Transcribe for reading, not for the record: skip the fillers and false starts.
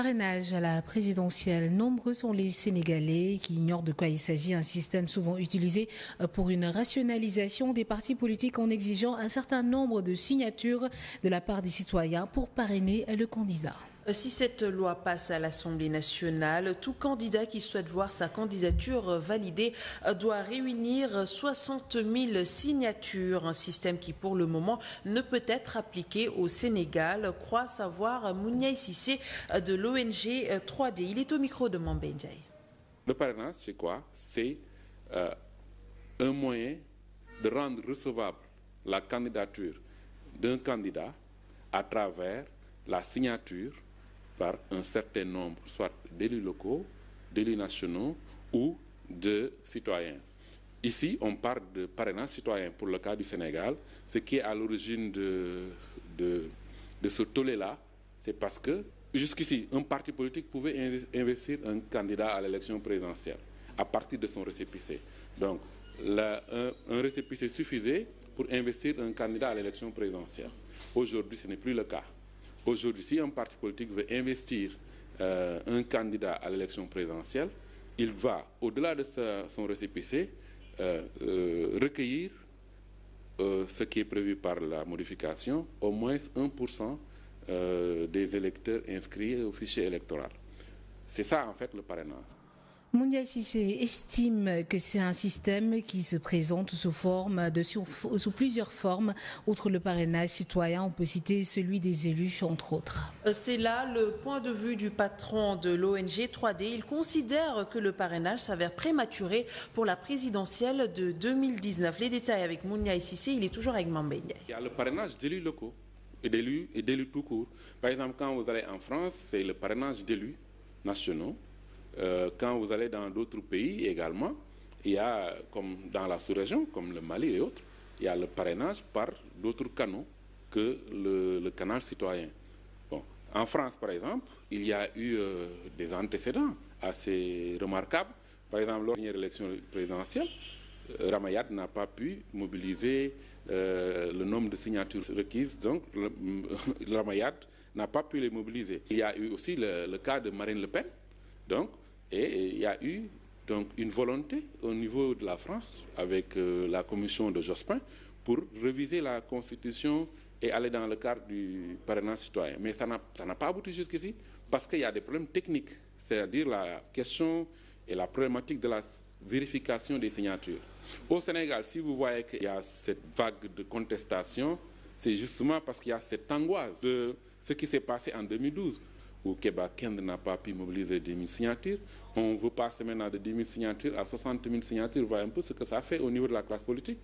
Parrainage à la présidentielle. Nombreux sont les Sénégalais qui ignorent de quoi il s'agit, un système souvent utilisé pour une rationalisation des partis politiques en exigeant un certain nombre de signatures de la part des citoyens pour parrainer le candidat. Si cette loi passe à l'Assemblée nationale, tout candidat qui souhaite voir sa candidature validée doit réunir 60 000 signatures, un système qui pour le moment ne peut être appliqué au Sénégal, croit savoir Mouniaï Cissé de l'ONG 3D. Il est au micro de Mambé Ndiaye. Le parrainage, c'est quoi? C'est un moyen de rendre recevable la candidature d'un candidat à travers la signature par un certain nombre, soit d'élus locaux, d'élus nationaux ou de citoyens. Ici, on parle de parrainage citoyen pour le cas du Sénégal. Ce qui est à l'origine de ce tollé-là, c'est parce que jusqu'ici, un parti politique pouvait investir un candidat à l'élection présidentielle à partir de son récépissé. Donc, un récépissé suffisait pour investir un candidat à l'élection présidentielle. Aujourd'hui, ce n'est plus le cas. Aujourd'hui, si un parti politique veut investir un candidat à l'élection présidentielle, il va, au-delà de son récépissé, recueillir ce qui est prévu par la modification, au moins 1% des électeurs inscrits au fichier électoral. C'est ça, en fait, le parrainage. Mouniaï Cissé estime que c'est un système qui se présente sous plusieurs formes. Outre le parrainage citoyen, on peut citer celui des élus, entre autres. C'est là le point de vue du patron de l'ONG 3D. Il considère que le parrainage s'avère prématuré pour la présidentielle de 2019. Les détails avec Mouniaï Cissé, il est toujours avec Mambé Ndiaye. Il y a le parrainage d'élus locaux et d'élus tout court. Par exemple, quand vous allez en France, c'est le parrainage d'élus nationaux. Quand vous allez dans d'autres pays également, il y a, comme dans la sous-région, comme le Mali et autres, il y a le parrainage par d'autres canaux que le canal citoyen. Bon. En France, par exemple, il y a eu des antécédents assez remarquables. Par exemple, lors de la dernière élection présidentielle, Ramayad n'a pas pu mobiliser le nombre de signatures requises, donc Ramayad n'a pas pu les mobiliser. Il y a eu aussi le cas de Marine Le Pen. Donc, et il y a eu donc une volonté au niveau de la France avec la commission de Jospin pour réviser la Constitution et aller dans le cadre du parrainage citoyen. Mais ça n'a pas abouti jusqu'ici parce qu'il y a des problèmes techniques, c'est-à-dire la question et la problématique de la vérification des signatures. Au Sénégal, si vous voyez qu'il y a cette vague de contestation, c'est justement parce qu'il y a cette angoisse de ce qui s'est passé en 2012. Où Keba Kend n'a pas pu mobiliser 10 000 signatures. On veut passer maintenant de 10 000 signatures à 60 000 signatures. Vous voyez un peu ce que ça fait au niveau de la classe politique.